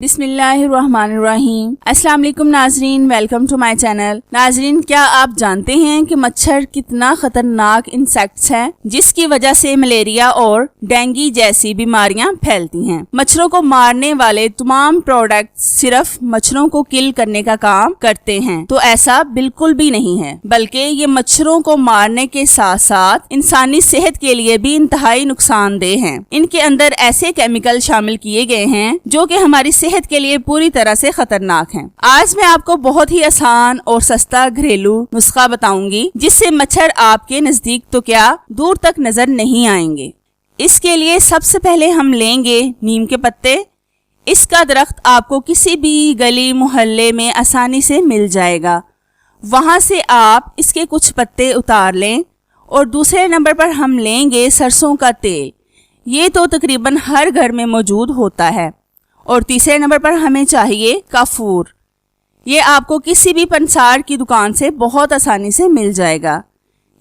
बिस्मिल्लाहिर्रहमानिर्रहीम। अस्सलाम वालेकुम नाजरीन, वेलकम टू माय चैनल। नाजरीन, क्या आप जानते हैं कि मच्छर कितना खतरनाक इंसेक्ट्स है जिसकी वजह से मलेरिया और डेंगू जैसी बीमारियां फैलती हैं। मच्छरों को मारने वाले तमाम प्रोडक्ट सिर्फ मच्छरों को किल करने का काम करते हैं, तो ऐसा बिल्कुल भी नहीं है, बल्कि ये मच्छरों को मारने के साथ साथ इंसानी सेहत के लिए भी इंतहाई नुकसानदेह हैं। इनके अंदर ऐसे केमिकल शामिल किए गए हैं जो कि हमारी सेहत के लिए पूरी तरह से खतरनाक हैं। आज मैं आपको बहुत ही आसान और सस्ता घरेलू नुस्खा बताऊंगी जिससे मच्छर आपके नजदीक तो क्या दूर तक नजर नहीं आएंगे। इसके लिए सबसे पहले हम लेंगे नीम के पत्ते। इसका दरख्त आपको किसी भी गली मोहल्ले में आसानी से मिल जाएगा। वहां से आप इसके कुछ पत्ते उतार लें। और दूसरे नंबर पर हम लेंगे सरसों का तेल। ये तो तकरीबन हर घर में मौजूद होता है। और तीसरे नंबर पर हमें चाहिए काफूर। ये आपको किसी भी पंसार की दुकान से बहुत आसानी से मिल जाएगा।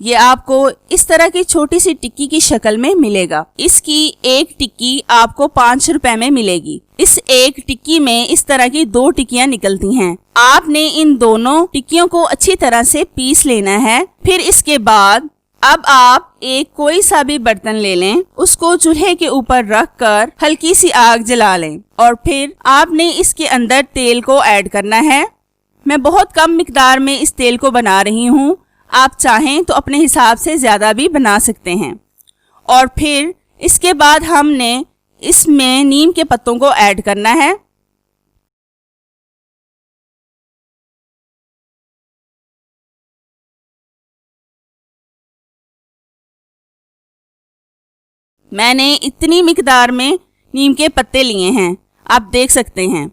ये आपको इस तरह की छोटी सी टिक्की की शक्ल में मिलेगा। इसकी एक टिक्की आपको 5 रुपए में मिलेगी। इस एक टिक्की में इस तरह की 2 टिक्कियां निकलती हैं। आपने इन दोनों टिक्कियों को अच्छी तरह से पीस लेना है। फिर इसके बाद अब आप एक कोई सा भी बर्तन ले लें, उसको चूल्हे के ऊपर रख कर हल्की सी आग जला लें और फिर आपने इसके अंदर तेल को ऐड करना है। मैं बहुत कम मिकदार में इस तेल को बना रही हूँ, आप चाहें तो अपने हिसाब से ज़्यादा भी बना सकते हैं। और फिर इसके बाद हमने इसमें नीम के पत्तों को ऐड करना है। मैंने इतनी मिकदार में नीम के पत्ते लिए हैं, आप देख सकते हैं।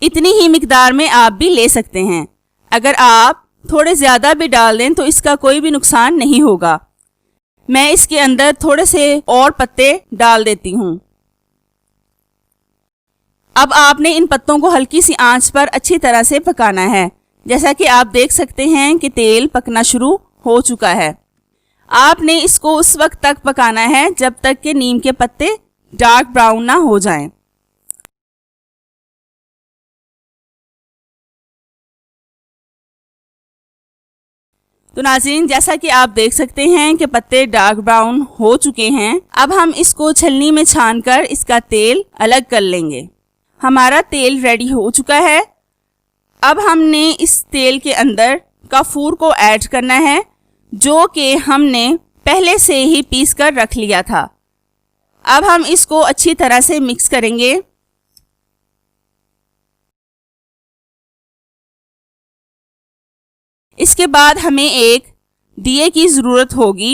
इतनी ही मिकदार में आप भी ले सकते हैं। अगर आप थोड़े ज़्यादा भी डाल दें तो इसका कोई भी नुकसान नहीं होगा। मैं इसके अंदर थोड़े से और पत्ते डाल देती हूँ। अब आपने इन पत्तों को हल्की सी आंच पर अच्छी तरह से पकाना है। जैसा कि आप देख सकते हैं कि तेल पकना शुरू हो चुका है। आपने इसको उस वक्त तक पकाना है जब तक कि नीम के पत्ते डार्क ब्राउन ना हो जाएं। तो नाज़रीन, जैसा कि आप देख सकते हैं कि पत्ते डार्क ब्राउन हो चुके हैं। अब हम इसको छलनी में छानकर इसका तेल अलग कर लेंगे। हमारा तेल रेडी हो चुका है। अब हमने इस तेल के अंदर काफूर को ऐड करना है, जो कि हमने पहले से ही पीस कर रख लिया था। अब हम इसको अच्छी तरह से मिक्स करेंगे। इसके बाद हमें एक दिए की ज़रूरत होगी।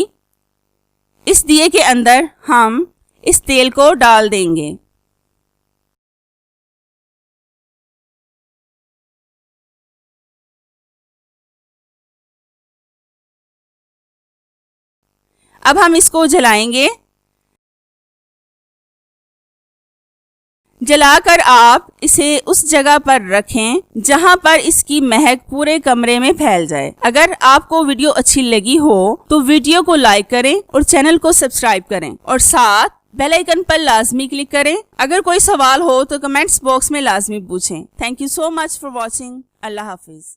इस दिए के अंदर हम इस तेल को डाल देंगे। अब हम इसको जलाएंगे। जलाकर आप इसे उस जगह पर रखें जहां पर इसकी महक पूरे कमरे में फैल जाए। अगर आपको वीडियो अच्छी लगी हो तो वीडियो को लाइक करें और चैनल को सब्सक्राइब करें और साथ बेल आइकन पर लाजमी क्लिक करें। अगर कोई सवाल हो तो कमेंट्स बॉक्स में लाजमी पूछें। Thank you so much for watching. Allah Hafiz.